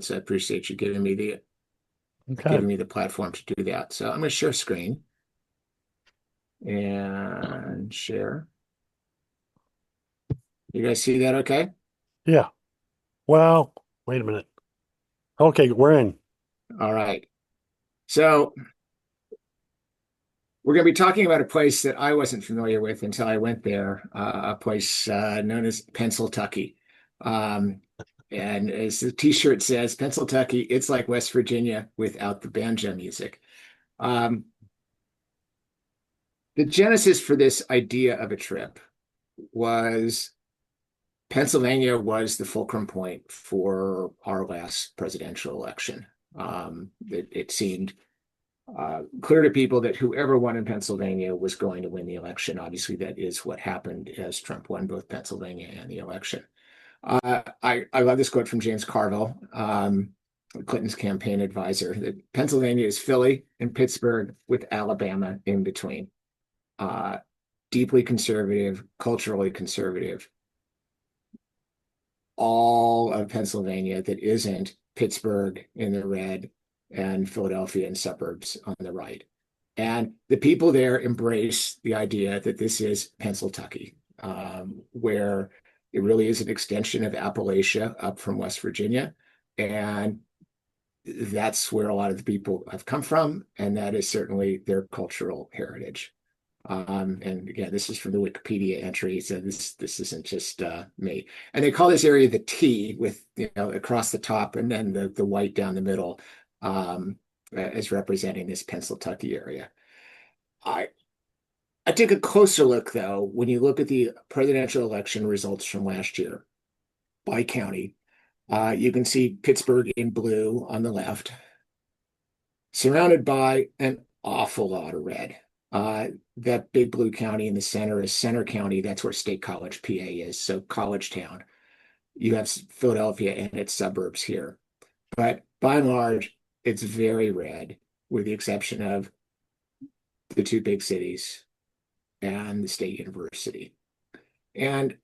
So I appreciate you giving me Okay. the platform to do that. So I'm going to share screen and share. You guys see that okay? Yeah. Well, wait a minute. Okay, we're in. All right. So we're going to be talking about a place that I wasn't familiar with until I went there, a place known as Pennsyltucky. Um, and as the t-shirt says, Pennsyltucky, it's like West Virginia without the banjo music. Um, the genesis for this idea of a trip was Pennsylvania was the fulcrum point for our last presidential election. It seemed clear to people that whoever won in Pennsylvania was going to win the election. Obviously, that is what happened as Trump won both Pennsylvania and the election. I love this quote from James Carville, Clinton's campaign advisor, that Pennsylvania is Philly and Pittsburgh with Alabama in between. Uh, Deeply conservative, culturally conservative. All of Pennsylvania that isn't Pittsburgh in the red and Philadelphia and suburbs on the right. And the people there embrace the idea that this is Pennsyltucky, where it really is an extension of Appalachia up from West Virginia. And that's where a lot of the people have come from. And that is certainly their cultural heritage. And again, this is from the Wikipedia entry, so this isn't just me. And they call this area the T with across the top and then the white down the middle as representing this Pennsyltucky area. I I take a closer look though when you look at the presidential election results from last year by county. You can see Pittsburgh in blue on the left, surrounded by an awful lot of red. That big blue county in the center is Center County. That's where State College, PA is. So College Town. You have Philadelphia and its suburbs here. But by and large, it's very red, with the exception of the two big cities and the state university. And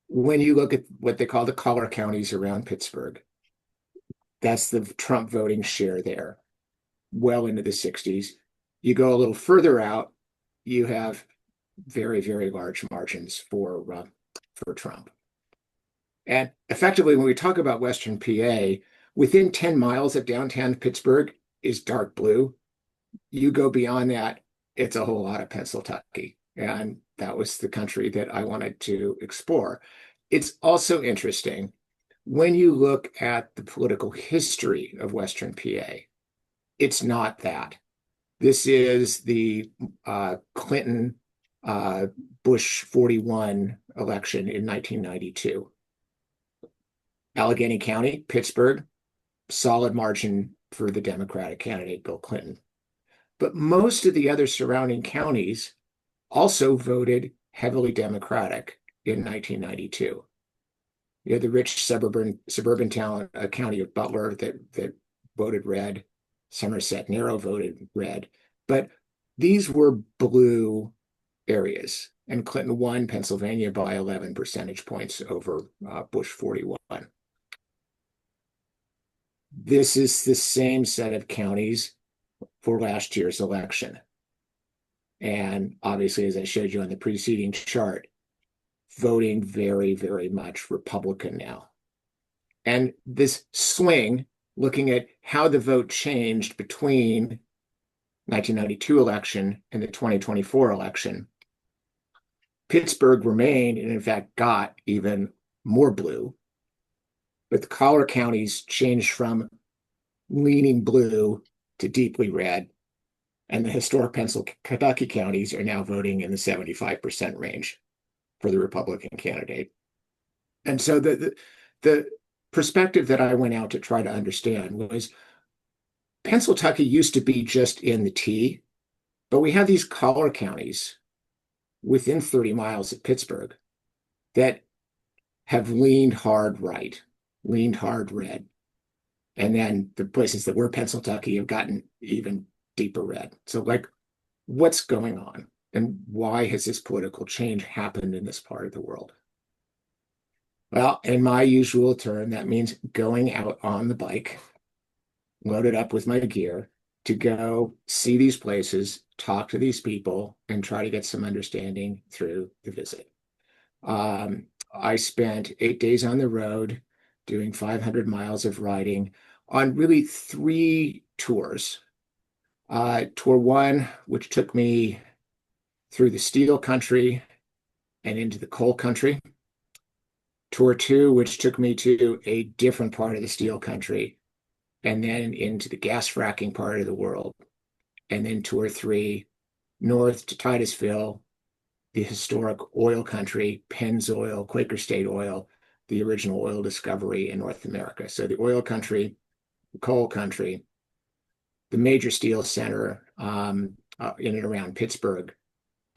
when you look at what they call the collar counties around Pittsburgh, that's the Trump voting share there, well into the 60s. You go a little further out, you have very, very large margins for Trump. And effectively, when we talk about Western PA, within 10 miles of downtown Pittsburgh is dark blue. You go beyond that, it's a whole lot of Pennsyltucky. And that was the country that I wanted to explore. It's also interesting when you look at the political history of Western PA, it's not that. This is the Clinton Bush 41 election in 1992. Allegheny County, Pittsburgh, solid margin for the Democratic candidate, Bill Clinton. But most of the other surrounding counties also voted heavily Democratic in 1992. You had the rich suburban town, county of Butler that voted red. Somerset Narrow voted red. But these were blue areas. And Clinton won Pennsylvania by 11 percentage points over Bush 41. This is the same set of counties for last year's election. And obviously, as I showed you on the preceding chart, voting very, very much Republican now. And this swing, looking at how the vote changed between 1992 election and the 2024 election, Pittsburgh remained and in fact got even more blue. But the collar counties changed from leaning blue to deeply red. And the historic Pennsyltucky counties are now voting in the 75% range for the Republican candidate. And so the perspective that I went out to try to understand was Pennsyltucky used to be just in the T, but we have these collar counties within 30 miles of Pittsburgh that have leaned hard right, leaned hard red. And then the places that were Pennsyltucky have gotten even deeper red. So, like, what's going on? And why has this political change happened in this part of the world? Well, in my usual term, that means going out on the bike, loaded up with my gear to go see these places, talk to these people, and try to get some understanding through the visit. I spent 8 days on the road doing 500 miles of riding on really three tours. Tour one, which took me through the steel country and into the coal country. Tour two, which took me to a different part of the steel country and then into the gas fracking part of the world. And then tour three, north to Titusville, the historic oil country, Pennzoil, Quaker State Oil, the original oil discovery in North America. So the oil country, the coal country, the major steel center in and around Pittsburgh,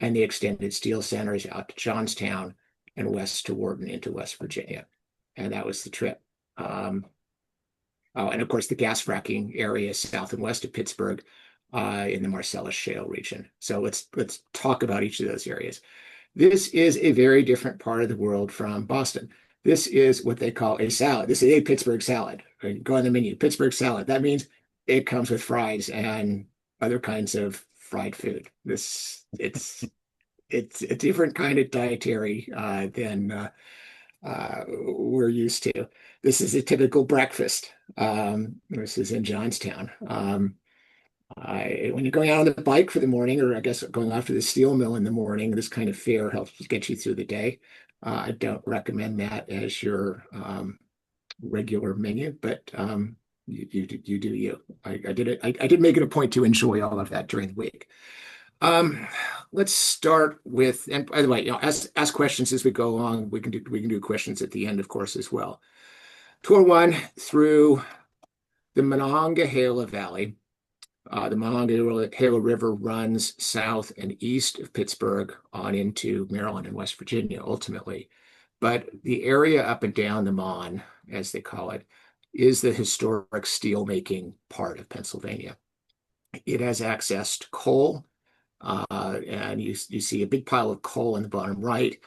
and the extended steel centers out to Johnstown and west to Wharton into West Virginia. And that was the trip. Oh, and of course, the gas fracking area south and west of Pittsburgh in the Marcellus Shale region. So let's talk about each of those areas. This is a very different part of the world from Boston. This is what they call a salad. This is a Pittsburgh salad. Go on the menu, Pittsburgh salad. That means it comes with fries and other kinds of fried food. It's a different kind of dietary than we're used to. This is a typical breakfast. This is in Johnstown. When you're going out on the bike for the morning, or I guess going out to the steel mill in the morning, this kind of fare helps get you through the day. I don't recommend that as your regular menu, but you do you. I did it. I did make it a point to enjoy all of that during the week. Um, let's start with, and by the way, ask questions as we go along. We can do questions at the end, of course, as well. Tour one through the Monongahela Valley. The Monongahela River runs south and east of Pittsburgh on into Maryland and West Virginia ultimately. But the area up and down the Mon, as they call it, is the historic steelmaking part of Pennsylvania. It has access to coal, and you see a big pile of coal in the bottom right.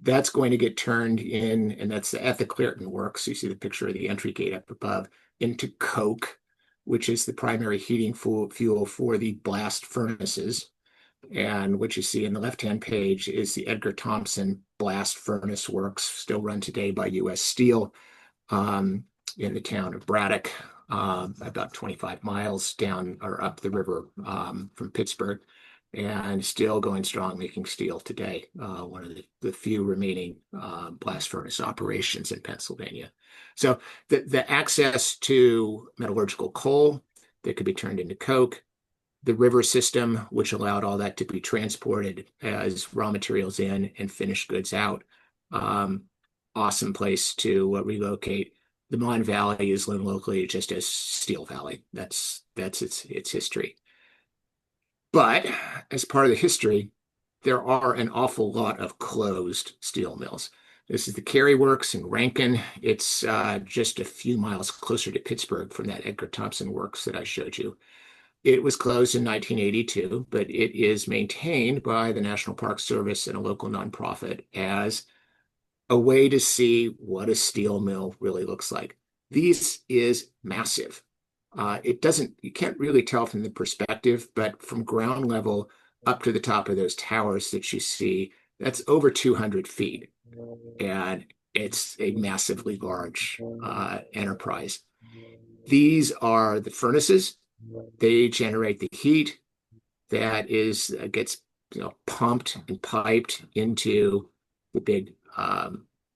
That's going to get turned in, and that's at the Clairton Works. You see the picture of the entry gate up above, into coke, which is the primary heating fuel for the blast furnaces. And what you see in the left-hand page is the Edgar Thomson Blast Furnace Works, still run today by U.S. Steel, in the town of Braddock, about 25 miles down or up the river from Pittsburgh, and still going strong, making steel today. One of the few remaining blast furnace operations in Pennsylvania. So the access to metallurgical coal that could be turned into coke, the river system, which allowed all that to be transported as raw materials in and finished goods out. Awesome place to relocate. The Mon Valley is known locally just as Steel Valley. That's its history. But as part of the history, there are an awful lot of closed steel mills. This is the Cary Works in Rankin. It's just a few miles closer to Pittsburgh from that Edgar Thomson Works that I showed you. It was closed in 1982, but it is maintained by the National Park Service and a local nonprofit as a way to see what a steel mill really looks like. This is massive. You can't really tell from the perspective, but from ground level up to the top of those towers that you see, that's over 200 feet. And it's a massively large enterprise. These are the furnaces. They generate the heat that gets pumped and piped into the big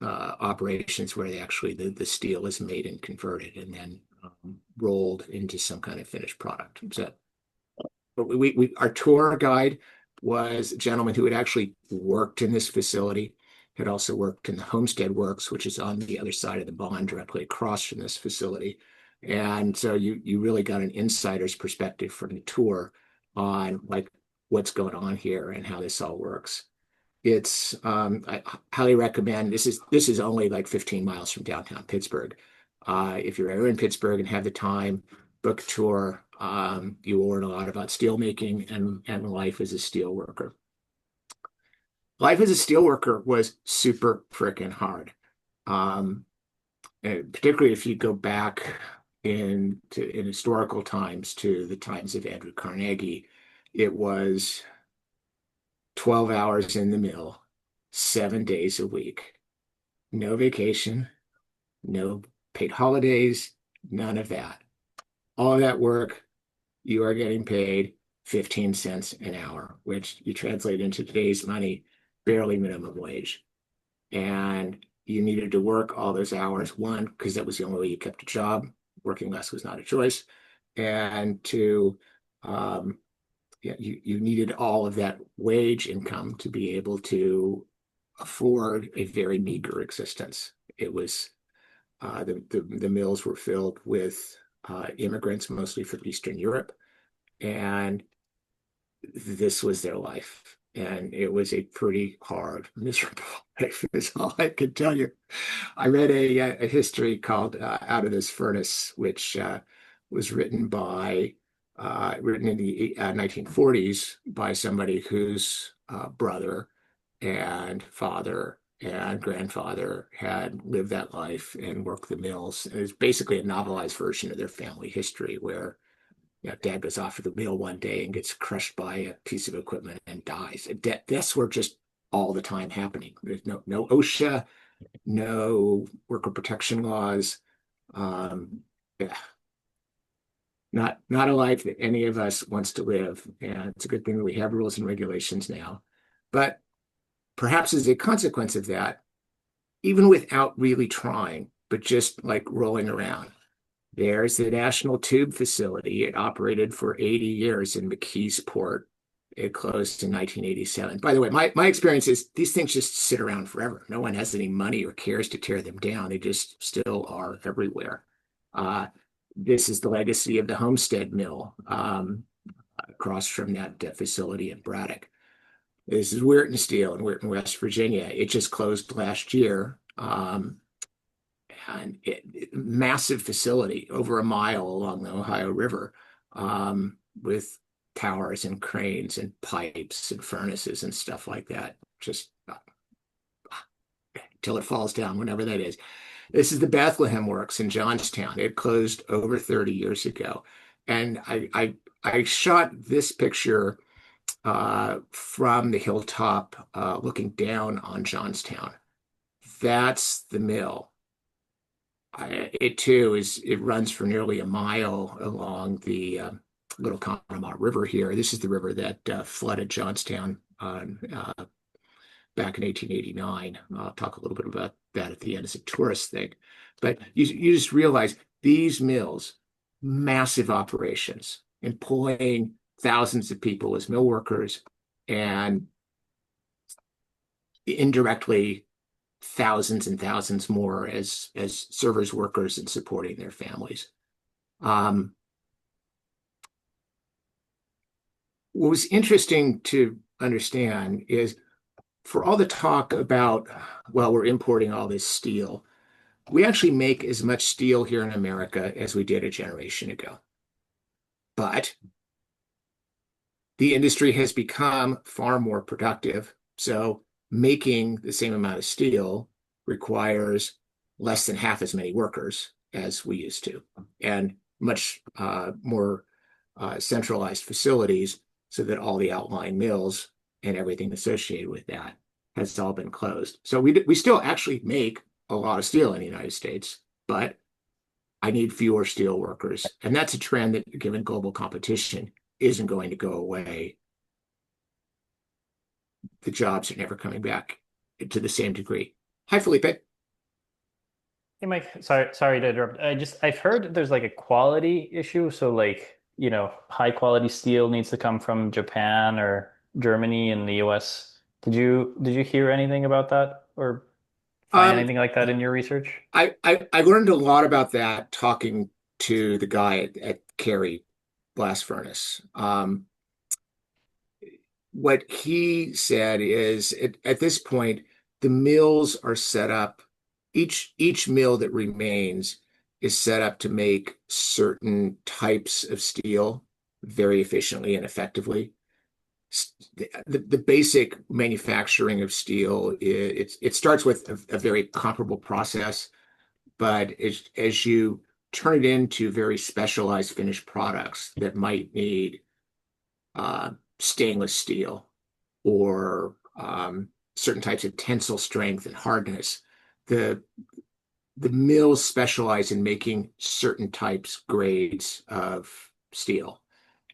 operations where the steel is made and converted and then rolled into some kind of finished product. So our tour guide was a gentleman who had actually worked in this facility, had also worked in the Homestead Works, which is on the other side of the bond, directly across from this facility. And so you really got an insider's perspective from the tour on like what's going on here and how this all works. I highly recommend. This is only like 15 miles from downtown Pittsburgh. If you're ever in Pittsburgh and have the time, book a tour. You will learn a lot about steel making and life as a steel worker. Life as a steel worker was super freaking hard. Um, and particularly if you go back in historical times to the times of Andrew Carnegie, it was 12 hours in the mill, 7 days a week, no vacation, no paid holidays, none of that. All of that work, you are getting paid 15 cents an hour, which you translate into today's money, barely minimum wage. And you needed to work all those hours, one, because that was the only way you kept a job. Working less was not a choice. And two, um, yeah, you needed all of that wage income to be able to afford a very meager existence. It was the mills were filled with immigrants, mostly from Eastern Europe, and this was their life. And it was a pretty hard, miserable life, is all I can tell you. I read a history called Out of This Furnace, which was written in the 1940s by somebody whose brother and father and grandfather had lived that life and worked the mills. And it's basically a novelized version of their family history where dad goes off to the mill one day and gets crushed by a piece of equipment and dies. Deaths were just all the time happening. There's no OSHA, no worker protection laws. Yeah, not a life that any of us wants to live. And it's a good thing that we have rules and regulations now. But perhaps as a consequence of that, even without really trying, but just like rolling around, there's the National Tube Facility. It operated for 80 years in McKeesport. It closed in 1987. By the way, my experience is these things just sit around forever. No one has any money or cares to tear them down. They just still are everywhere. Uh, this is the legacy of the Homestead Mill across from that facility in Braddock. This is Weirton Steel in Weirton, West Virginia. It just closed last year. And massive facility over a mile along the Ohio River with towers and cranes and pipes and furnaces and stuff like that. Just till it falls down, whenever that is. This is the Bethlehem Works in Johnstown. It closed over 30 years ago. And I shot this picture from the hilltop looking down on Johnstown. That's the mill. It too it runs for nearly a mile along the Little Conemaugh River here. This is the river that flooded Johnstown back in 1889. I'll talk a little bit about that at the end as a tourist thing. But you just realize these mills, massive operations, employing thousands of people as mill workers and indirectly thousands and thousands more as servers, workers, and supporting their families. What was interesting to understand is for all the talk about, well, we're importing all this steel, we actually make as much steel here in America as we did a generation ago. But the industry has become far more productive. So making the same amount of steel requires less than half as many workers as we used to, and much more centralized facilities so that all the outlying mills and everything associated with that has all been closed. So we still actually make a lot of steel in the United States, but I need fewer steel workers. And that's a trend that, given global competition, isn't going to go away. The jobs are never coming back to the same degree. Hi, Felipe. Hey Mike, sorry to interrupt. I've heard there's like a quality issue. So like, high quality steel needs to come from Japan or Germany and the US. Did you hear anything about that or find Um, anything like that in your research? I learned a lot about that talking to the guy at Cary Blast Furnace. What he said is at this point, the mills are set up, each mill that remains is set up to make certain types of steel very efficiently and effectively. the basic manufacturing of steel, it starts with a very comparable process, but as you turn it into very specialized finished products that might need stainless steel or certain types of tensile strength and hardness, the mills specialize in making certain types, grades of steel.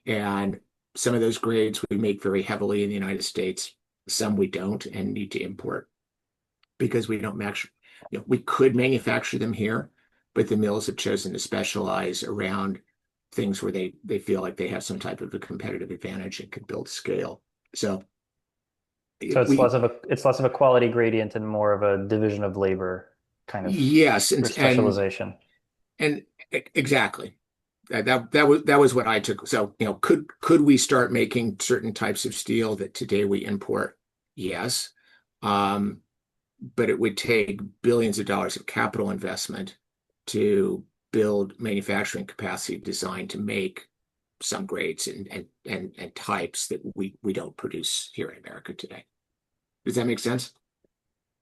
And some of those grades we make very heavily in the United States. Some we don't and need to import because we don't match. We could manufacture them here, but the mills have chosen to specialize around things where they feel like they have some type of a competitive advantage and can build scale. So So it's we less of a quality gradient and more of a division of labor kind of yes, or specialization. and exactly. That was what I took. So, could we start making certain types of steel that today we import? Yes. Um, but it would take billions of dollars of capital investment to build manufacturing capacity designed to make some grades and types that we don't produce here in America today. Does that make sense?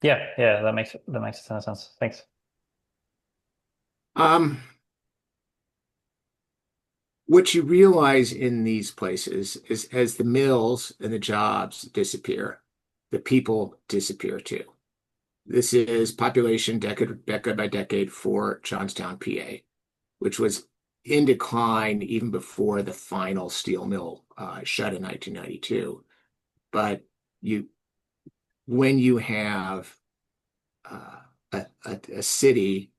Yeah, that makes a ton of sense. Thanks. Um, what you realize in these places is as the mills and the jobs disappear, the people disappear too. This is population decade by decade for Johnstown, PA, which was in decline even before the final steel mill shut in 1992. But you, when you have a city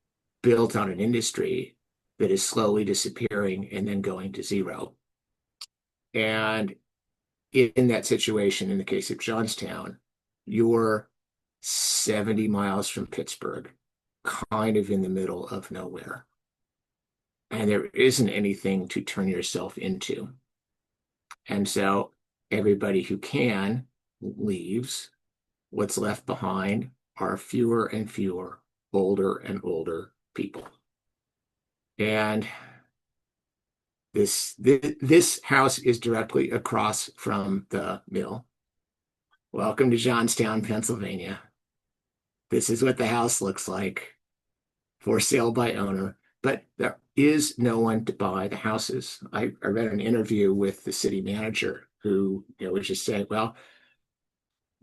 built on an industry that is slowly disappearing and then going to zero, and in that situation, in the case of Johnstown, you're 70 miles from Pittsburgh, kind of in the middle of nowhere. And there isn't anything to turn yourself into. And so everybody who can leaves. What's left behind are fewer and fewer older and older people. And this house is directly across from the mill. Welcome to Johnstown, Pennsylvania. This is what the house looks like, for sale by owner, but there is no one to buy the houses. I read an interview with the city manager who was just saying, well,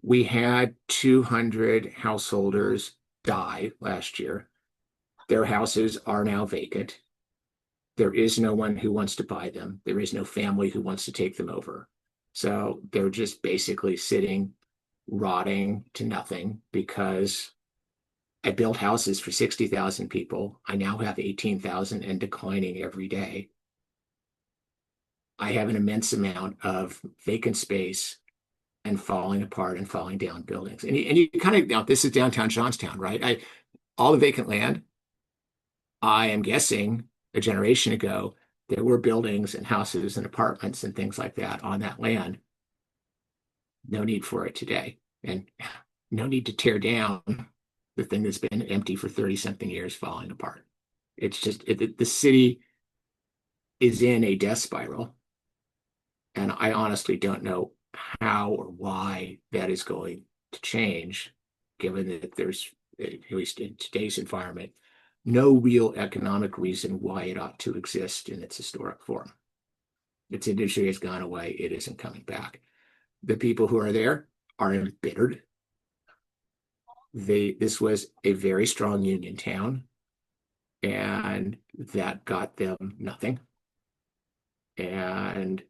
we had 200 householders die last year. Their houses are now vacant. There is no one who wants to buy them. There is no family who wants to take them over. So they're just basically sitting, rotting to nothing because I built houses for 60,000 people. I now have 18,000 and declining every day. I have an immense amount of vacant space and falling apart and falling down buildings. And you kind of, now this is downtown Johnstown, right? All the vacant land, I am guessing a generation ago, there were buildings and houses and apartments and things like that on that land. No need for it today. And no need to tear down the thing that's been empty for 30 something years falling apart. It's just the city is in a death spiral. And I honestly don't know how or why that is going to change, given that there's, at least in today's environment, no real economic reason why it ought to exist in its historic form. Its industry has gone away. It isn't coming back. The people who are there are embittered. This was a very strong union town, and that got them nothing. And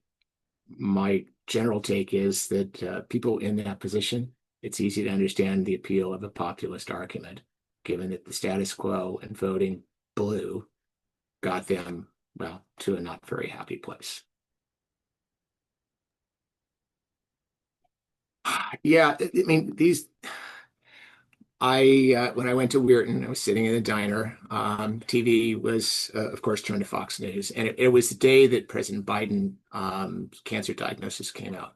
my general take is that people in that position, it's easy to understand the appeal of a populist argument, given that the status quo and voting blue got them, well, to a not very happy place. Yeah, I mean, when I went to Weirton, I was sitting in the diner. TV was, of course, turned to Fox News, and it was the day that President Biden cancer diagnosis came out,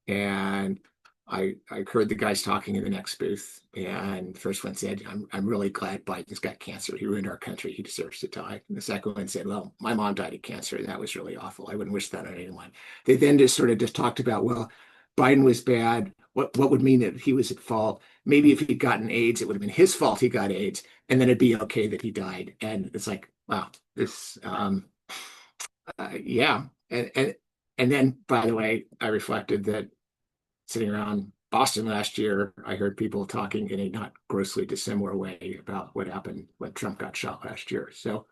and I heard the guys talking in the next booth, and the first one said, "I'm really glad Biden's got cancer. He ruined our country. He deserves to die." And the second one said, "Well, my mom died of cancer, and that was really awful. I wouldn't wish that on anyone." They then just talked about, well, Biden was bad. What would mean that he was at fault? Maybe if he'd gotten AIDS, it would have been his fault he got AIDS, and then it'd be okay that he died. And it's like, wow, this, yeah. And then, by the way, I reflected that sitting around Boston last year, I heard people talking in a not grossly dissimilar way about what happened when Trump got shot last year. So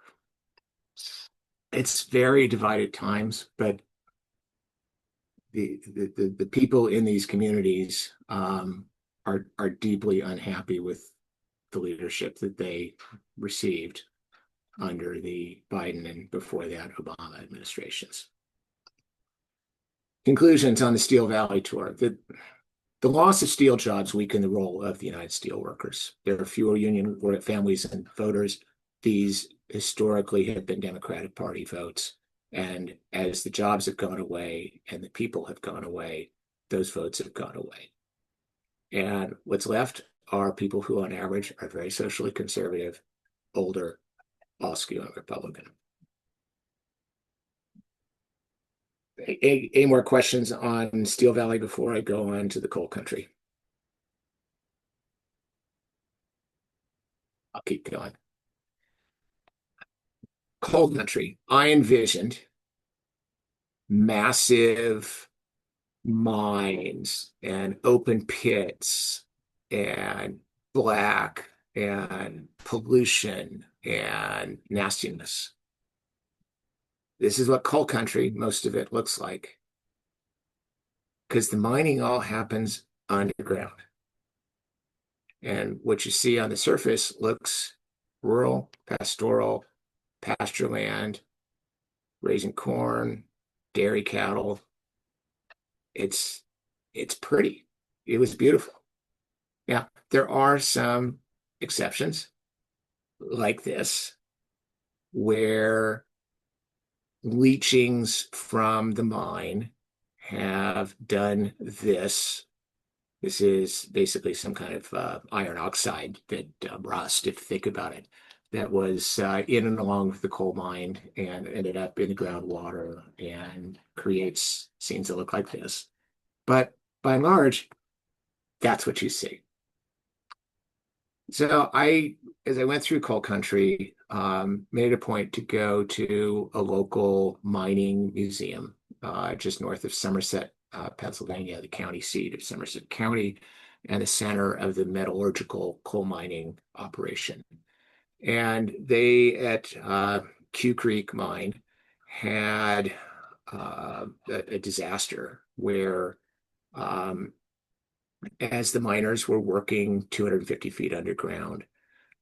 it's very divided times, but the people in these communities are deeply unhappy with the leadership that they received under the Biden and before that Obama administrations. Conclusions on the Steel Valley tour. The loss of steel jobs weakened the role of the United Steelworkers. There are fewer union families and voters. These historically have been Democratic Party votes. And as the jobs have gone away and the people have gone away, those votes have gone away. And what's left are people who, on average, are very socially conservative, older, all skewing Republican. Any more questions on Steel Valley before I go on to the coal country? I'll keep going. Coal country. I envisioned massive mines and open pits and black and pollution and nastiness. This is what coal country, most of it looks like. Because the mining all happens underground. And what you see on the surface looks rural, pastoral, pasture land, raising corn, dairy cattle. It's pretty. It was beautiful. Yeah, there are some exceptions like this where leachings from the mine have done this. This is basically some kind of iron oxide that rust, if you think about it, that was in and along with the coal mine and ended up in the groundwater and creates scenes that look like this. But by and large, that's what you see. So as I went through coal country, made it a point to go to a local mining museum just north of Somerset, Pennsylvania, the county seat of Somerset County, and the center of the metallurgical coal mining operation. And they at Q Creek Mine had a disaster where as the miners were working 250 feet underground,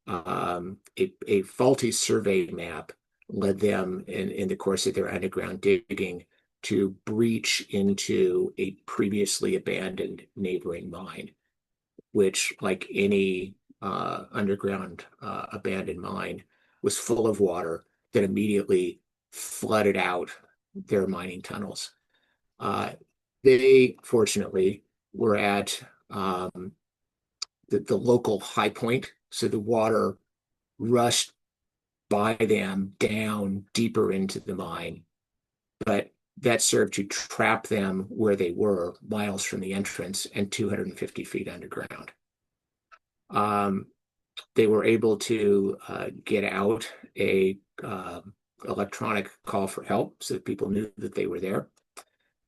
a faulty survey map led them in the course of their underground digging to breach into a previously abandoned neighboring mine, which, like any underground abandoned mine, was full of water that immediately flooded out their mining tunnels. They fortunately were at the local high point, so the water rushed by them down deeper into the mine, but that served to trap them where they were, miles from the entrance and 250 feet underground. They were able to get out a electronic call for help so that people knew that they were there.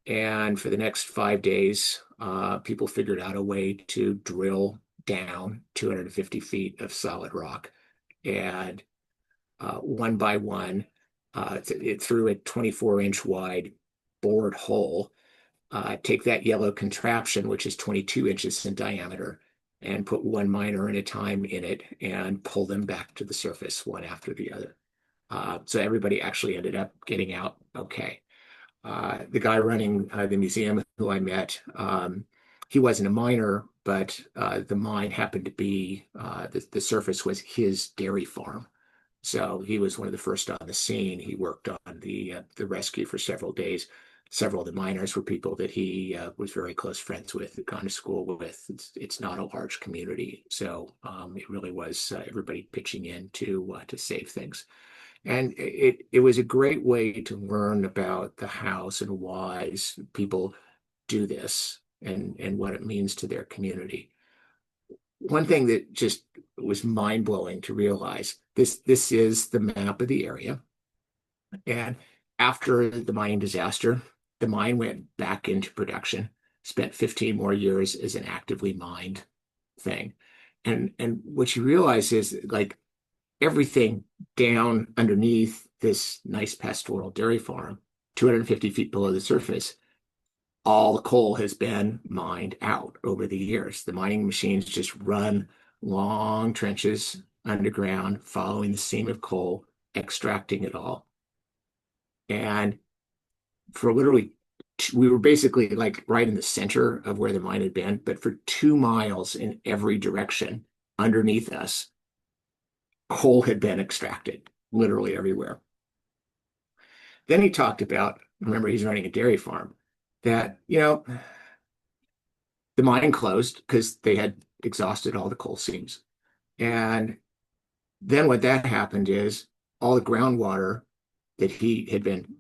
And for the next 5 days, people figured out a way to drill down 250 feet of solid rock. And one by one, it through a 24-inch wide bored hole, take that yellow contraption, which is 22 inches in diameter, and put one miner at a time in it and pull them back to the surface one after the other. So everybody actually ended up getting out okay. The guy running the museum who I met, he wasn't a miner, but the mine happened to be, the surface was his dairy farm. So he was one of the first on the scene. He worked on the rescue for several days. Several of the miners were people that he was very close friends with, had gone to school with. It's not a large community, so it really was everybody pitching in to save things. And it was a great way to learn about the house and why people do this. and what it means to their community. One thing that just was mind-blowing to realize, this is the map of the area. And after the mining disaster, the mine went back into production, spent 15 more years as an actively mined thing. And what you realize is, like, everything down underneath this nice pastoral dairy farm, 250 feet below the surface, all the coal has been mined out over the years. The mining machines just run long trenches underground, following the seam of coal, extracting it all. And for literally, we were basically like right in the center of where the mine had been, but for 2 miles in every direction underneath us, coal had been extracted literally everywhere. Then he talked about, remember, he's running a dairy farm, that, the mine closed because they had exhausted all the coal seams. And then what that happened is all the groundwater that he had been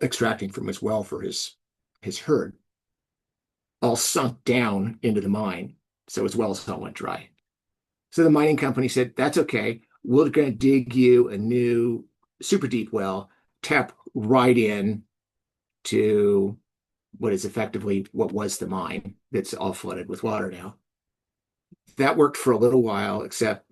extracting from his well for his herd all sunk down into the mine. So his wells all went dry. So the mining company said, that's okay. We're going to dig you a new super deep well, tap right in to what is effectively what was the mine that's all flooded with water now. That worked for a little while, except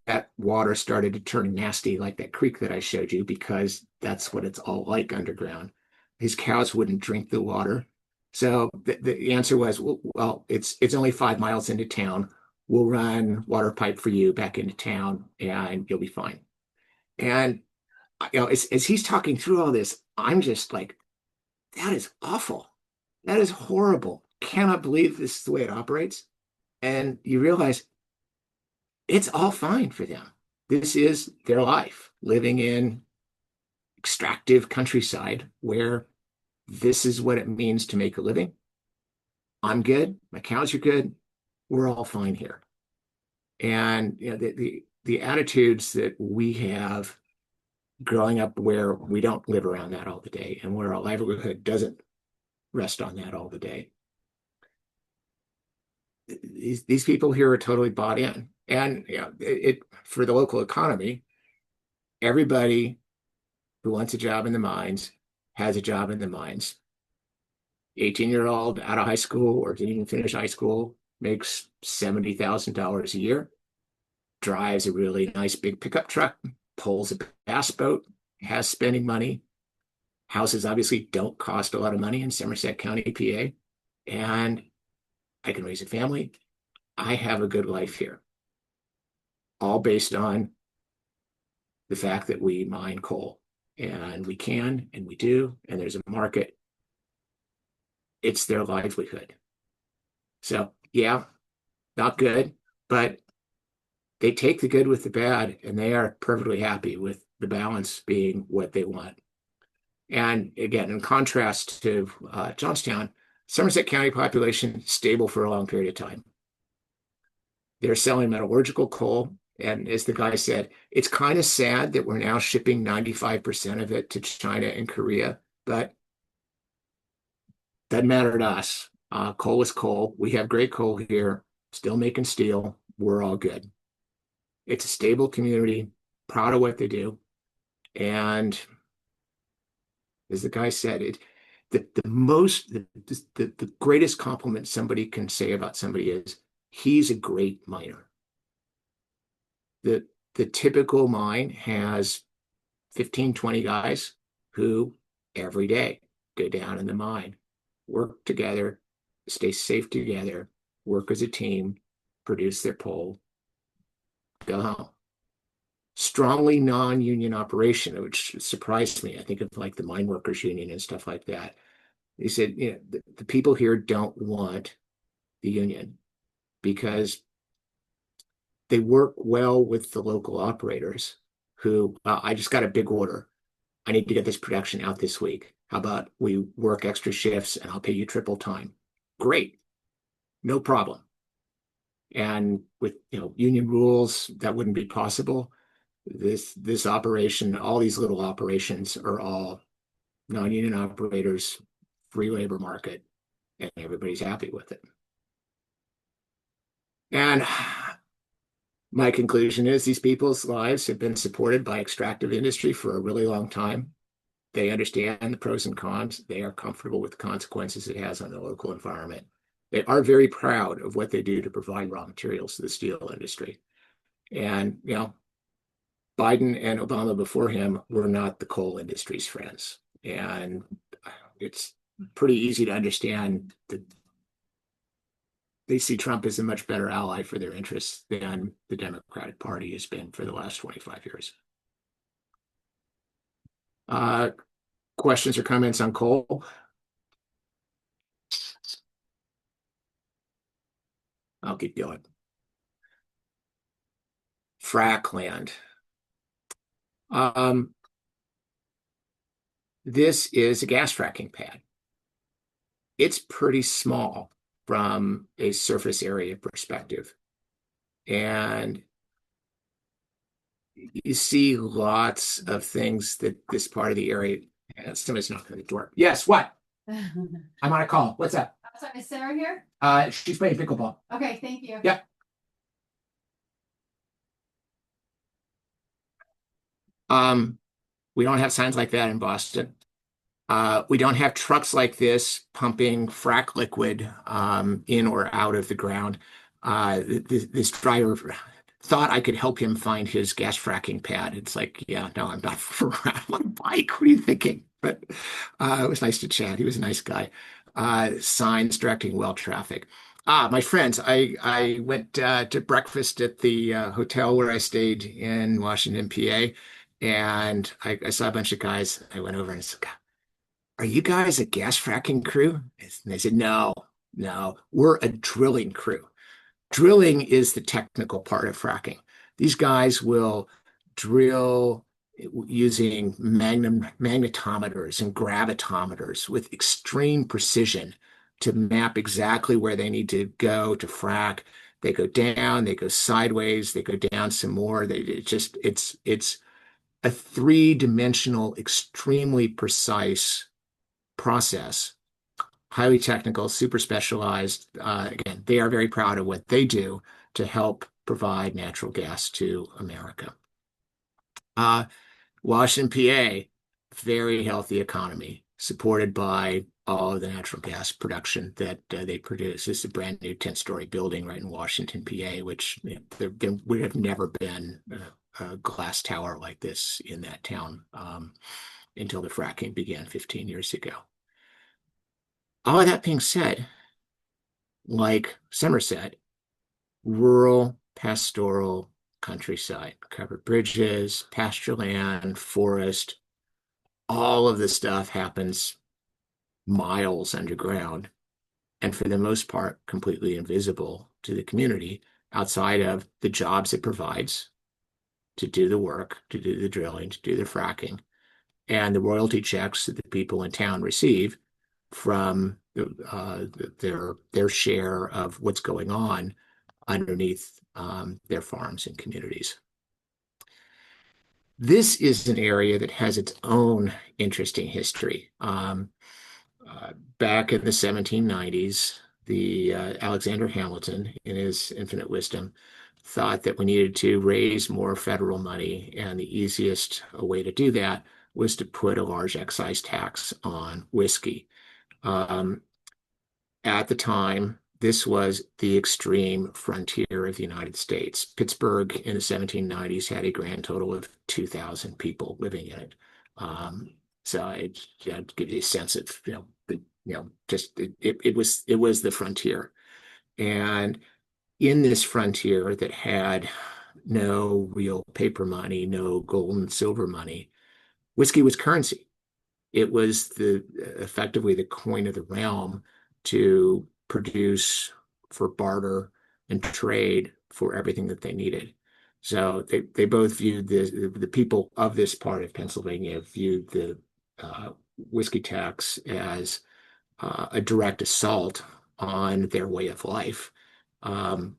that water started to turn nasty, like that creek that I showed you, because that's what it's all like underground. His cows wouldn't drink the water. So the answer was, well, it's only 5 miles into town. We'll run water pipe for you back into town and you'll be fine. And as he's talking through all this, I'm just like, that is awful. That is horrible. Cannot believe this is the way it operates. And you realize it's all fine for them. This is their life, living in extractive countryside where this is what it means to make a living. I'm good. My cows are good. We're all fine here. And the attitudes that we have growing up, where we don't live around that all the day, and where our livelihood doesn't rest on that all the day. These people here are totally bought in. And it for the local economy, everybody who wants a job in the mines has a job in the mines. 18-year-old out of high school or didn't even finish high school makes $70,000 a year, drives a really nice big pickup truck, pulls a bass boat, has spending money. Houses obviously don't cost a lot of money in Somerset County, PA, and I can raise a family. I have a good life here, all based on the fact that we mine coal, and we can, and we do, and there's a market. It's their livelihood. So yeah, not good, but they take the good with the bad, and they are perfectly happy with the balance being what they want. And again, in contrast to Johnstown, Somerset County population stable for a long period of time. They're selling metallurgical coal. And as the guy said, it's kind of sad that we're now shipping 95% of it to China and Korea, but doesn't matter to us. Coal is coal. We have great coal here, still making steel. We're all good. It's a stable community, proud of what they do. And as the guy said, the greatest compliment somebody can say about somebody is, he's a great miner. The typical mine has 15, 20 guys who every day go down in the mine, work together, stay safe together, work as a team, produce their coal, go home. Strongly non-union operation, which surprised me. I think of like the mine workers union and stuff like that. They said, the people here don't want the union because they work well with the local operators who, I just got a big order. I need to get this production out this week. How about we work extra shifts and I'll pay you triple time? Great. No problem. And with union rules, that wouldn't be possible. This operation, all these little operations are all non-union operators, free labor market. and everybody's happy with it. And my conclusion is these people's lives have been supported by extractive industry for a really long time. They understand the pros and cons. They are comfortable with the consequences it has on the local environment. They are very proud of what they do to provide raw materials to the steel industry. And, Biden and Obama before him were not the coal industry's friends. And it's pretty easy to understand that they see Trump as a much better ally for their interests than the Democratic Party has been for the last 25 years. Questions or comments on coal? I'll keep going. Frack land. This is a gas fracking pad. It's pretty small from a surface area perspective. And you see lots of things that this part of the area, somebody's knocking on the door. Yes, what? I'm on a call. What's up? Sorry, is Sarah here? She's playing pickleball. Okay, thank you. Yep. We don't have signs like that in Boston. We don't have trucks like this pumping frack liquid in or out of the ground. This driver thought I could help him find his gas fracking pad. It's like, yeah, no, I'm not I'm on a bike. What are you thinking? But it was nice to chat. He was a nice guy. Signs directing well traffic. My friends, I went to breakfast at the hotel where I stayed in Washington, PA, and I saw a bunch of guys. I went over and said, "Are you guys a gas fracking crew?" And they said, "No, no, we're a drilling crew." Drilling is the technical part of fracking. These guys will drill using magnetometers and gravitometers with extreme precision to map exactly where they need to go to frack. They go down, they go sideways, they go down some more. It's a three-dimensional, extremely precise process, highly technical, super specialized. Again, they are very proud of what they do to help provide natural gas to America. Washington, PA, very healthy economy, supported by all of the natural gas production that they produce. This is a brand new 10-story building right in Washington, PA, which there would have never been a glass tower like this in that town until the fracking began 15 years ago. All of that being said, like Somerset, rural, pastoral countryside, covered bridges, pasture land, forest, all of this stuff happens miles underground, and for the most part, completely invisible to the community outside of the jobs it provides to do the work, to do the drilling, to do the fracking, and the royalty checks that the people in town receive from their share of what's going on underneath their farms and communities. This is an area that has its own interesting history. Back in the 1790s, the Alexander Hamilton, in his infinite wisdom, thought that we needed to raise more federal money, and the easiest way to do that was to put a large excise tax on whiskey. At the time, this was the extreme frontier of the United States. Pittsburgh in the 1790s had a grand total of 2,000 people living in it. So it gives you a sense of, it was the frontier. And in this frontier that had no real paper money, no gold and silver money, whiskey was currency. It was effectively the coin of the realm to produce for barter and trade for everything that they needed. So they both viewed the people of this part of Pennsylvania viewed the whiskey tax as a direct assault on their way of life. And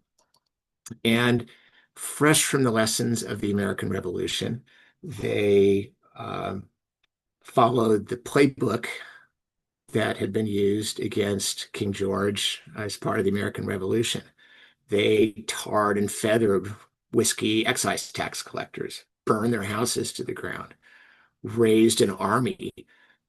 fresh from the lessons of the American Revolution, they followed the playbook that had been used against King George as part of the American Revolution. They tarred and feathered whiskey excise tax collectors, burned their houses to the ground, raised an army,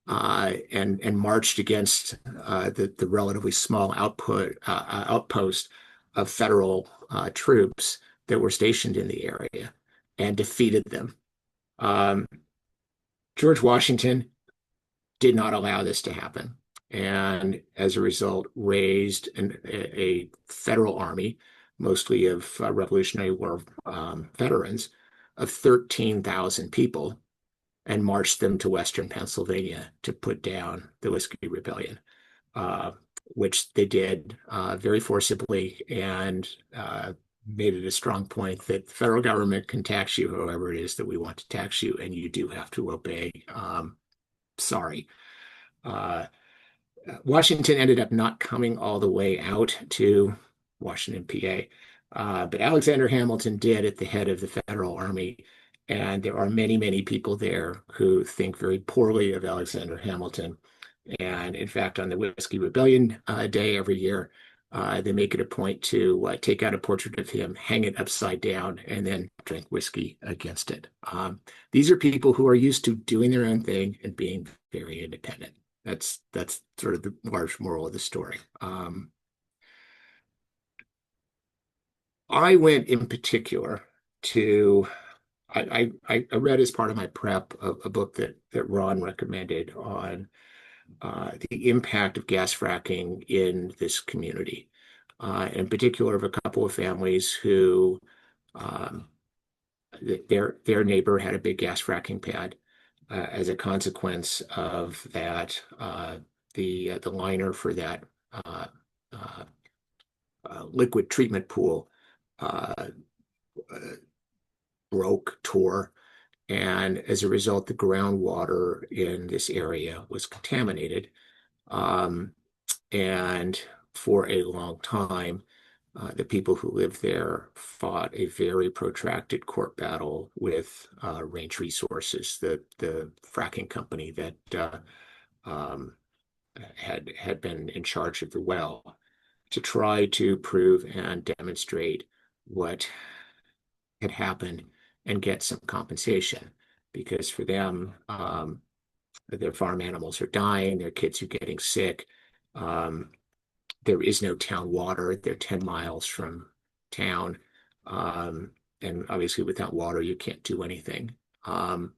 and marched against the relatively small outpost of federal troops that were stationed in the area and defeated them. Um, George Washington did not allow this to happen, and as a result, raised a federal army, mostly of Revolutionary War veterans, of 13,000 people, and marched them to Western Pennsylvania to put down the Whiskey Rebellion, which they did very forcibly, and made it a strong point that the federal government can tax you however it is that we want to tax you, and you do have to obey. Sorry. Uh, Washington ended up not coming all the way out to Washington, PA, but Alexander Hamilton did at the head of the federal army. And there are many, many people there who think very poorly of Alexander Hamilton. And in fact, on the Whiskey Rebellion Day every year, they make it a point to take out a portrait of him, hang it upside down, and then drink whiskey against it. These are people who are used to doing their own thing and being very independent. That's sort of the large moral of the story. I went in particular to I read as part of my prep a book that Ron recommended on the impact of gas fracking in this community, in particular of a couple of families who their neighbor had a big gas fracking pad. As a consequence of that, the liner for that uh, uh, liquid treatment pool uh, broke, tore, and as a result, the groundwater in this area was contaminated. Um, and for a long time, the people who lived there fought a very protracted court battle with Range Resources, the fracking company that um, had been in charge of the well, to try to prove and demonstrate what had happened and get some compensation. Because for them, their farm animals are dying, their kids are getting sick. There is no town water. They're 10 miles from town. And obviously, without water, you can't do anything. And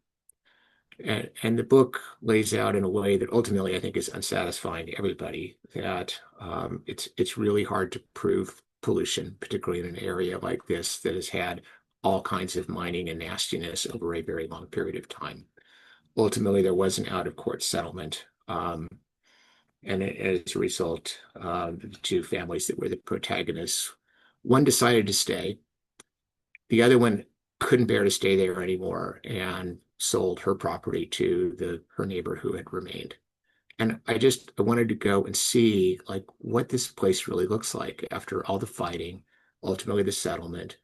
the book lays out in a way that ultimately I think is unsatisfying to everybody that it's really hard to prove pollution, particularly in an area like this that has had all kinds of mining and nastiness over a very long period of time. Ultimately, there was an out-of-court settlement. And as a result, the two families that were the protagonists, one decided to stay. The other one couldn't bear to stay there anymore and sold her property to her neighbor who had remained. And I wanted to go and see like what this place really looks like after all the fighting, ultimately the settlement,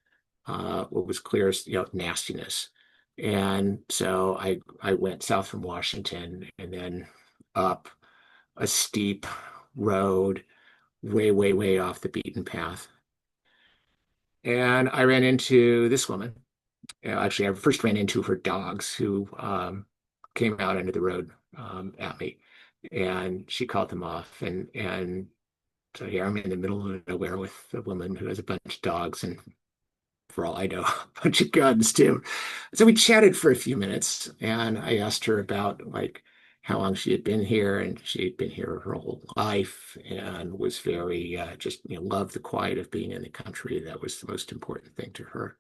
what was clear as, nastiness. And so I went south from Washington and then up a steep road, way, way, way off the beaten path. And I ran into this woman. Actually, I first ran into her dogs who came out into the road at me, and she called them off. And so here I'm in the middle of nowhere with a woman who has a bunch of dogs, and for all I know, a bunch of guns too. So we chatted for a few minutes, and I asked her about like how long she had been here, and she had been here her whole life, and was very just loved the quiet of being in the country. That was the most important thing to her.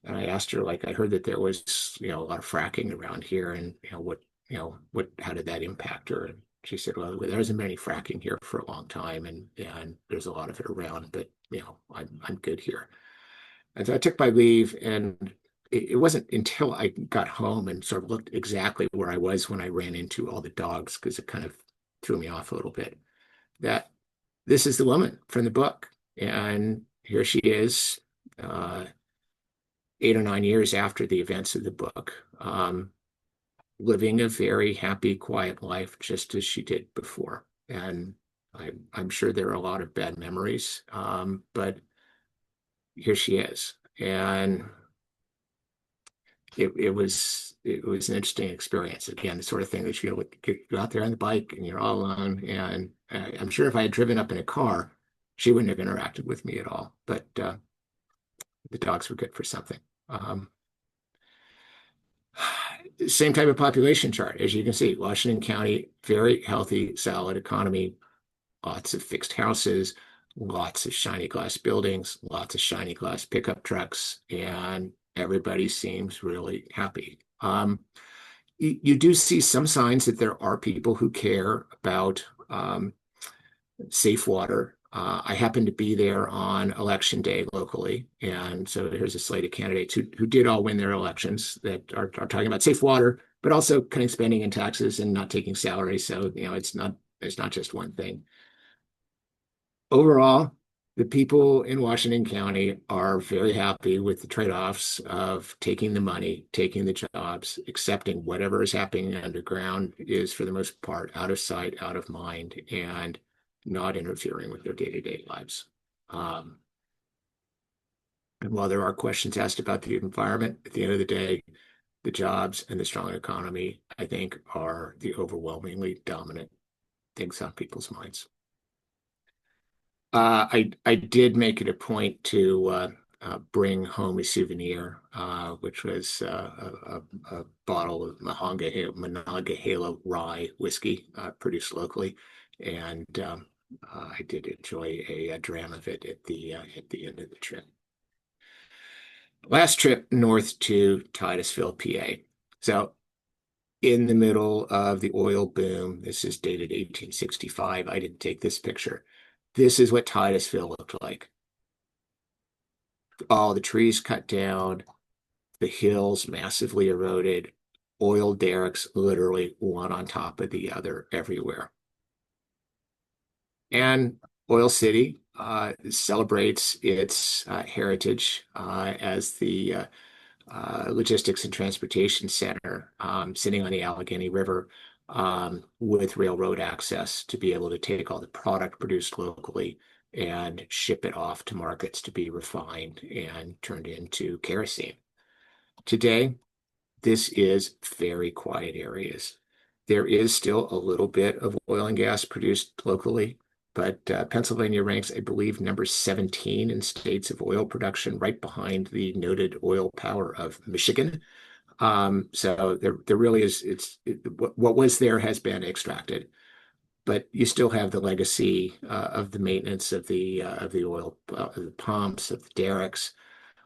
And I asked her, like, I heard that there was, a lot of fracking around here, and how did that impact her? And she said, well, there hasn't been any fracking here for a long time, and there's a lot of it around, but I'm good here. And so I took my leave, and it wasn't until I got home and sort of looked exactly where I was when I ran into all the dogs, because it kind of threw me off a little bit, that this is the woman from the book. And here she is, 8 or 9 years after the events of the book, living a very happy, quiet life, just as she did before. And I'm sure there are a lot of bad memories, but here she is. And it was an interesting experience. Again, the sort of thing that you go out there on the bike and you're all alone. And I'm sure if I had driven up in a car, she wouldn't have interacted with me at all. But the dogs were good for something. Same type of population chart, as you can see. Washington County, very healthy, solid economy, lots of fixed houses, lots of shiny glass buildings, lots of shiny glass pickup trucks, and everybody seems really happy. You do see some signs that there are people who care about safe water. I happened to be there on election day locally, and so here's a slate of candidates who did all win their elections that are talking about safe water, but also cutting spending and taxes and not taking salaries. So it's not just one thing. Overall, the people in Washington County are very happy with the trade-offs of taking the money, taking the jobs, accepting whatever is happening underground is for the most part out of sight, out of mind, and not interfering with their day-to-day lives. And while there are questions asked about the environment, at the end of the day, the jobs and the strong economy, I think, are the overwhelmingly dominant things on people's minds. I did make it a point to bring home a souvenir, which was a bottle of Monongahela rye whiskey produced locally, and I did enjoy a dram of it at the end of the trip. Last trip north to Titusville, PA. So in the middle of the oil boom, this is dated 1865. I didn't take this picture. This is what Titusville looked like. All the trees cut down, the hills massively eroded, oil derricks literally one on top of the other everywhere. And Oil City celebrates its heritage as the logistics and transportation center sitting on the Allegheny River with railroad access to be able to take all the product produced locally and ship it off to markets to be refined and turned into kerosene. Today, this is very quiet areas. There is still a little bit of oil and gas produced locally, but Pennsylvania ranks, I believe, number 17 in states of oil production, right behind the noted oil power of Michigan. So there really is, what was there has been extracted, but you still have the legacy of the maintenance of the oil, of the pumps, of the derricks,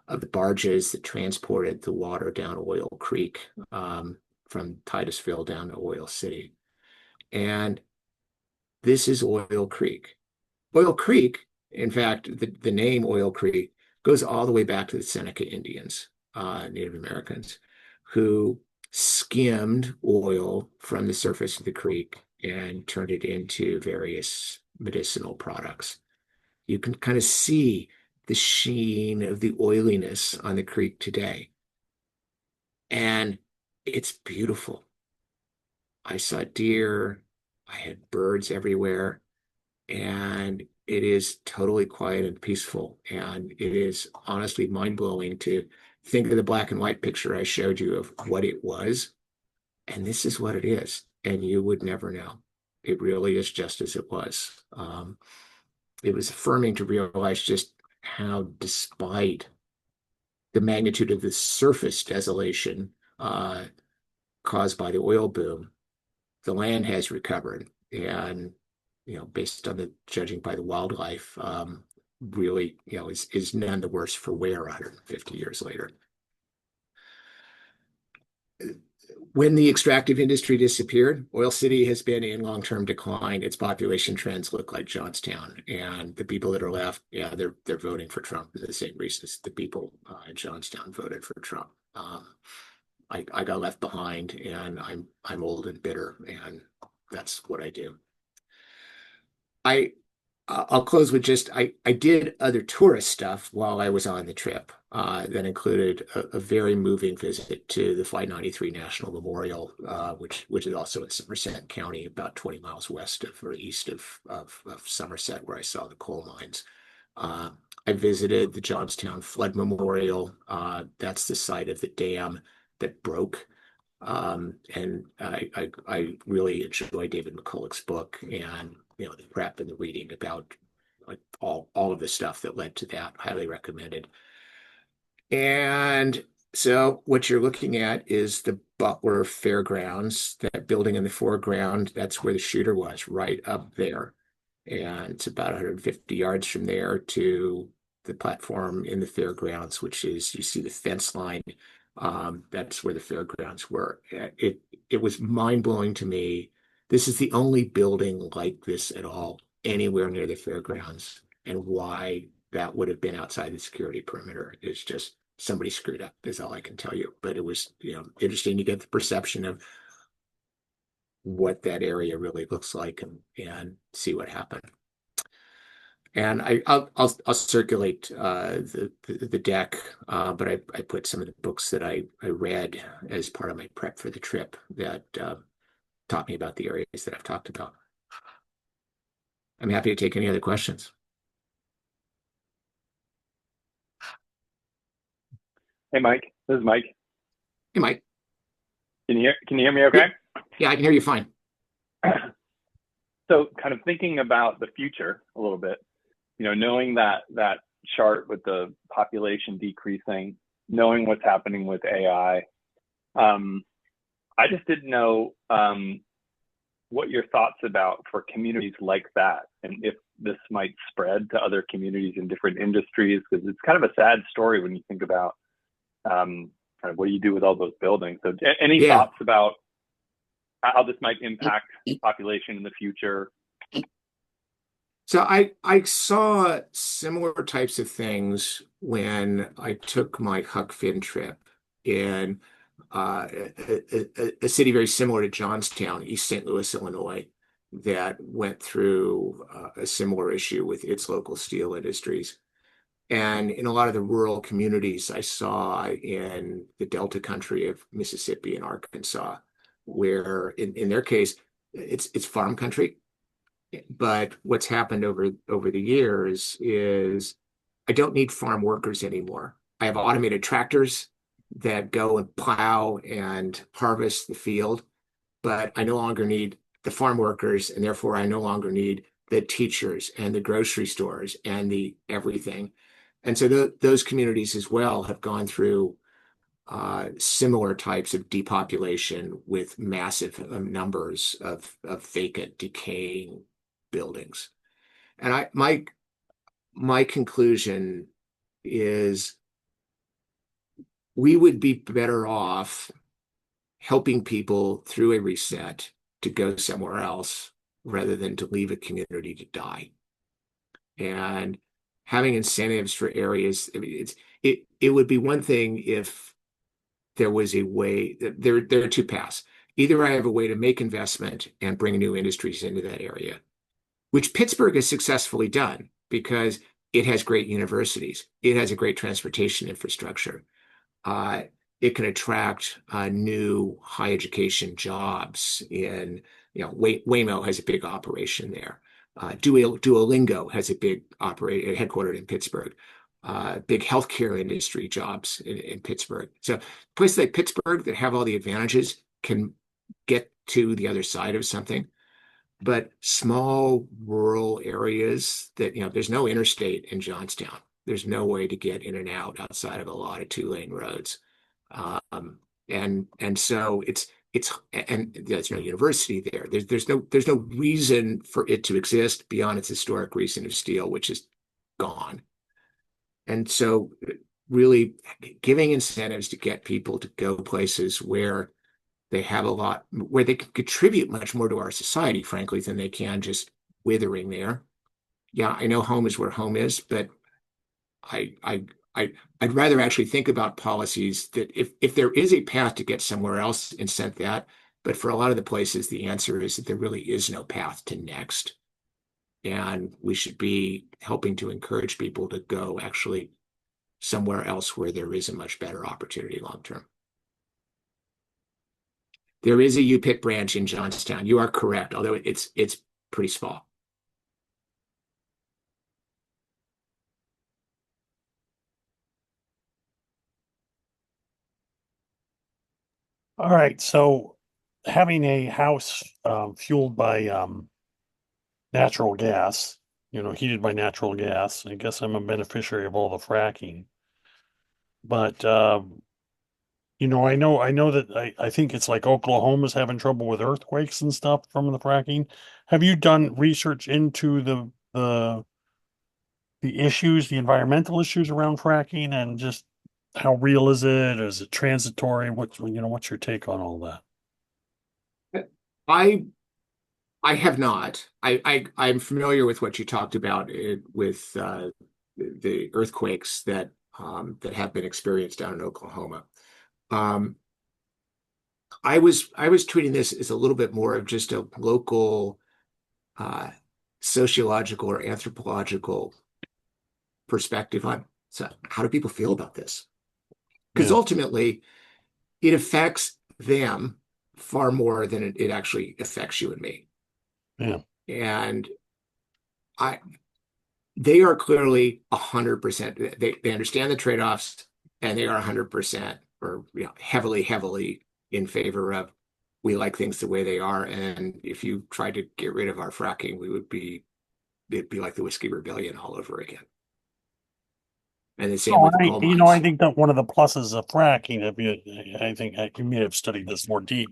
of the barges that transported the water down Oil Creek from Titusville down to Oil City. And this is Oil Creek. Oil Creek, in fact, the name Oil Creek goes all the way back to the Seneca Indians, Native Americans, who skimmed oil from the surface of the creek and turned it into various medicinal products. You can kind of see the sheen of the oiliness on the creek today. And it's beautiful. I saw deer, I had birds everywhere, and it is totally quiet and peaceful. And it is honestly mind-blowing to think of the black and white picture I showed you of what it was. And this is what it is. And you would never know. It really is just as it was. It was affirming to realize just how, despite the magnitude of the surface desolation caused by the oil boom, the land has recovered. And, based on the judging by the wildlife, really, is none the worse for wear 150 years later. When the extractive industry disappeared, Oil City has been in long-term decline. Its population trends look like Johnstown, and the people that are left, they're voting for Trump for the same reasons the people in Johnstown voted for Trump. I got left behind, and I'm old and bitter, and that's what I do. I'll close with just I did other tourist stuff while I was on the trip. that included a very moving visit to the Flight 93 National Memorial, which is also in Somerset County, about 20 miles west of or east of Somerset, where I saw the coal mines. I visited the Johnstown Flood Memorial. That's the site of the dam that broke. And I really enjoyed David McCulloch's book, and the prep and the reading about like all of the stuff that led to that. Highly recommended. And so what you're looking at is the Butler Fairgrounds, that building in the foreground. That's where the shooter was, right up there. And it's about 150 yards from there to the platform in the fairgrounds, which is, you see the fence line. That's where the fairgrounds were. It was mind-blowing to me. This is the only building like this at all anywhere near the fairgrounds, and why that would have been outside the security perimeter is just somebody screwed up, is all I can tell you. But it was, interesting to get the perception of what that area really looks like and see what happened. And I'll circulate the deck, but I put some of the books that I read as part of my prep for the trip that taught me about the areas that I've talked about. I'm happy to take any other questions. Hey, Mike. This is Mike. Hey, Mike. Can you hear me okay? Yeah, I can hear you fine. So kind of thinking about the future a little bit, knowing that chart with the population decreasing, knowing what's happening with AI, I just didn't know what your thoughts about for communities like that, and if this might spread to other communities in different industries, because it's kind of a sad story when you think about kind of what do you do with all those buildings. So any thoughts about how this might impact population in the future? So I saw similar types of things when I took my Huck Finn trip in a city very similar to Johnstown, East St. Louis, Illinois, that went through a similar issue with its local steel industries. And in a lot of the rural communities I saw in the Delta country of Mississippi and Arkansas, where in their case, it's farm country. But what's happened over the years is I don't need farm workers anymore. I have automated tractors that go and plow and harvest the field, but I no longer need the farm workers, and therefore I no longer need the teachers and the grocery stores and the everything. And so those communities as well have gone through similar types of depopulation with massive numbers of vacant, decaying buildings. And my conclusion is we would be better off helping people through a reset to go somewhere else rather than to leave a community to die. And having incentives for areas, I mean, it would be one thing if there was a way. There are two paths. Either I have a way to make investment and bring new industries into that area, which Pittsburgh has successfully done because it has great universities. It has a great transportation infrastructure. It can attract new high education jobs in, Waymo has a big operation there. Duolingo has a big headquartered in Pittsburgh. Big healthcare industry jobs in Pittsburgh. So places like Pittsburgh that have all the advantages can get to the other side of something. But small rural areas that, there's no interstate in Johnstown. There's no way to get in and out outside of a lot of 2-lane roads. And so and there's no university there. There's no reason for it to exist beyond its historic reason of steel, which is gone. And so really giving incentives to get people to go places where they have where they can contribute much more to our society, frankly, than they can just withering there. Yeah, I know home is where home is, but I'd rather actually think about policies that if there is a path to get somewhere else, incent that. But for a lot of the places, the answer is that there really is no path to next. And we should be helping to encourage people to go actually somewhere else where there is a much better opportunity long term. There is a UPIC branch in Johnstown. You are correct, although it's pretty small. All right. So having a house fueled by natural gas, heated by natural gas, I guess I'm a beneficiary of all the fracking. But I know that I think it's like Oklahoma's having trouble with earthquakes and stuff from the fracking. Have you done research into the issues, the environmental issues around fracking, and just how real is it? Is it transitory? What's your take on all that? I have not. I'm familiar with what you talked about with the earthquakes that have been experienced down in Oklahoma. Um, I was treating this as a little bit more of just a local uh, sociological or anthropological perspective on, so how do people feel about this? Because Yeah. ultimately, it affects them far more than it actually affects you and me. Yeah. And I they are clearly 100%. They understand the trade-offs, and they are 100% or heavily in favor of, we like things the way they are. And if you tried to get rid of our fracking, it'd be like the Whiskey Rebellion all over again. And the same Oh, with I, coal you know, I mines. think that one of the pluses of fracking, I think you may have studied this more deep,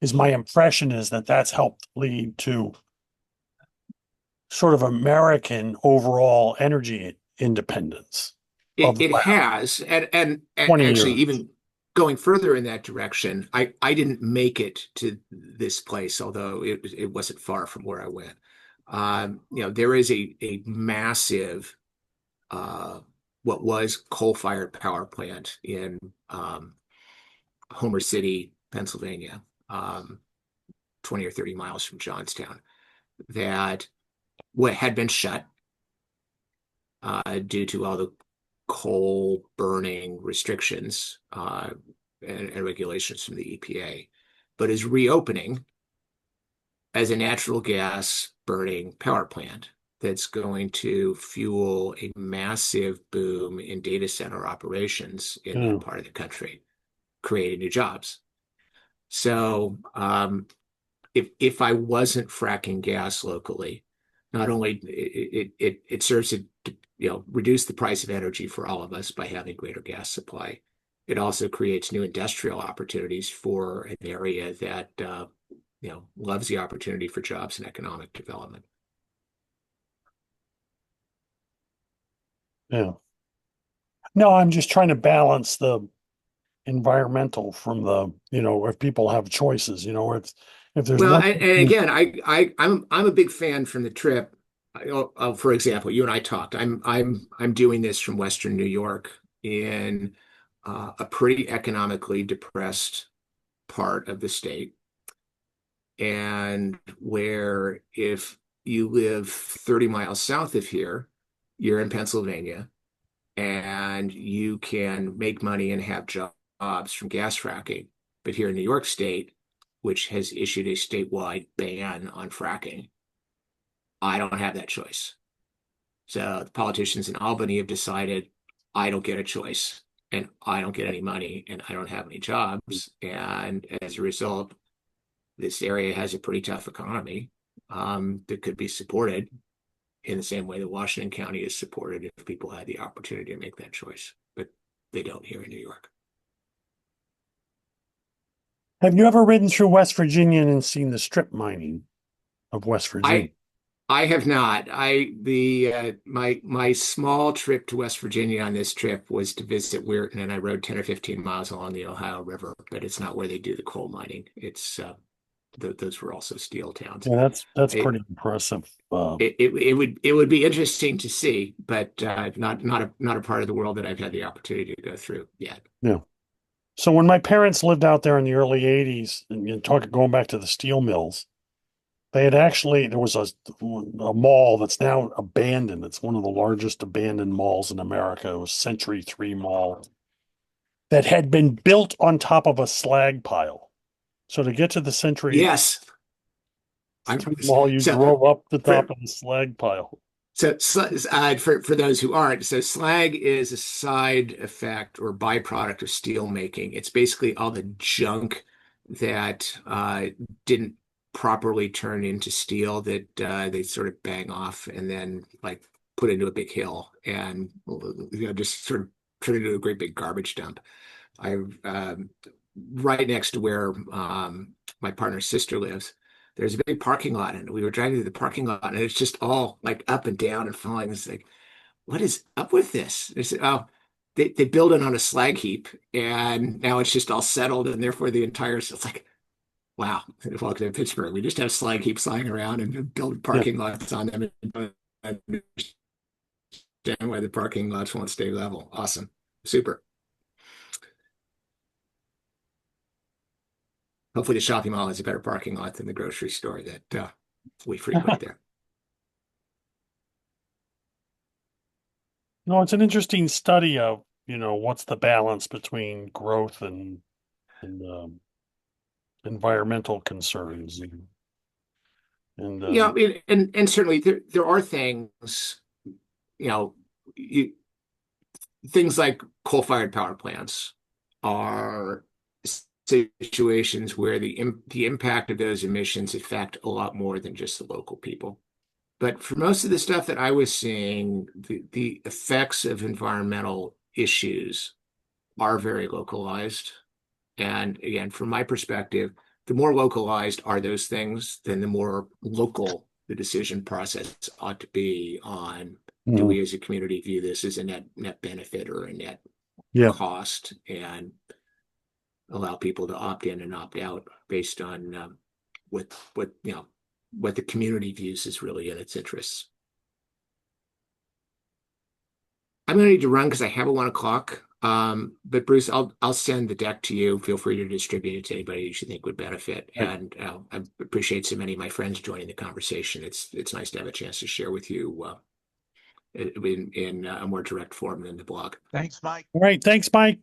is my impression is that that's helped lead to sort of American overall energy independence of the It last has, and 20 actually, years. even going further in that direction, I didn't make it to this place, although it wasn't far from where I went. There is a massive what was coal-fired power plant in Homer City, Pennsylvania, 20 or 30 miles from Johnstown, that what had been shut due to all the coal burning restrictions and regulations from the EPA, but is reopening as a natural gas burning power plant that's going to fuel a massive boom in data center operations in Yeah. that part of the country, creating new jobs. So if I wasn't fracking gas locally, not only it serves to reduce the price of energy for all of us by having greater gas supply, it also creates new industrial opportunities for an area that loves the opportunity for jobs and economic development. Yeah. No, I'm just trying to balance the environmental from if people have choices, if there's Well, one. and again, I'm a big fan from the trip. For example, you and I talked. I'm doing this from Western New York in a pretty economically depressed part of the state, and where if you live 30 miles south of here, you're in Pennsylvania, and you can make money and have jobs from gas fracking. But here in New York State, which has issued a statewide ban on fracking, I don't have that choice. So the politicians in Albany have decided I don't get a choice, and I don't get any money, and I don't have any jobs. And as a result, this area has a pretty tough economy that could be supported in the same way that Washington County is supported if people had the opportunity to make that choice. But they don't here in New York. Have you ever ridden through West Virginia and seen the strip mining of West Virginia? I have not. My small trip to West Virginia on this trip was to visit Weirton, and I rode 10 or 15 miles along the Ohio River, but it's not where they do the coal mining. It's those were also steel towns. Yeah, that's It, pretty impressive. it would be interesting to see, but not a part of the world that I've had the opportunity to go through yet. Yeah. So when my parents lived out there in the early 80s, and going back to the steel mills, They had actually, there was a mall that's now abandoned. It's one of the largest abandoned malls in America. It was Century 3 Mall that had been built on top of a slag pile. So to get to the Century Yes. 3 Mall, you So drove up the for, top of the slag pile. for those who aren't, so slag is a side effect or byproduct of steel making. It's basically all the junk that didn't properly turn into steel that they sort of bang off and then like put into a big hill and just sort of turn into a great big garbage dump. I right next to where my partner's sister lives. There's a big parking lot, and we were driving through the parking lot, and it's just all like up and down and falling. It's like, what is up with this? They said, oh, they built it on a slag heap, and now it's just all settled, and therefore the entire. It's like, wow, welcome to Pittsburgh. We just have slag heaps lying around and build Yeah. parking lots on them, and don't understand why the parking lots won't stay level. Awesome, super. Hopefully, the shopping mall has a better parking lot than the grocery store that we frequent there. No, it's an interesting study of, what's the balance between growth and environmental concerns and Yeah, I mean, and certainly there are things, you know, you, things like coal-fired power plants are situations where the impact of those emissions affect a lot more than just the local people. But for most of the stuff that I was seeing, the effects of environmental issues are very localized. And again, from my perspective, the more localized are those things, then the more local the decision process ought to be on do we as a community view this as a net benefit or a net yeah. cost, and allow people to opt in and opt out based on what what the community views is really in its interests. I'm going to need to run because I have a 1 o'clock. But Bruce, I'll send the deck to you. Feel free to distribute it to anybody you should think would benefit. Right. And I appreciate so many of my friends joining the conversation. It's nice to have a chance to share with you in a more direct form than the blog. Thanks, Mike. All right. Thanks, Mike.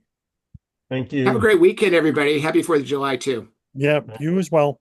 Thank Have a you. great weekend, everybody. Happy 4th of July too. Yeah, you as well.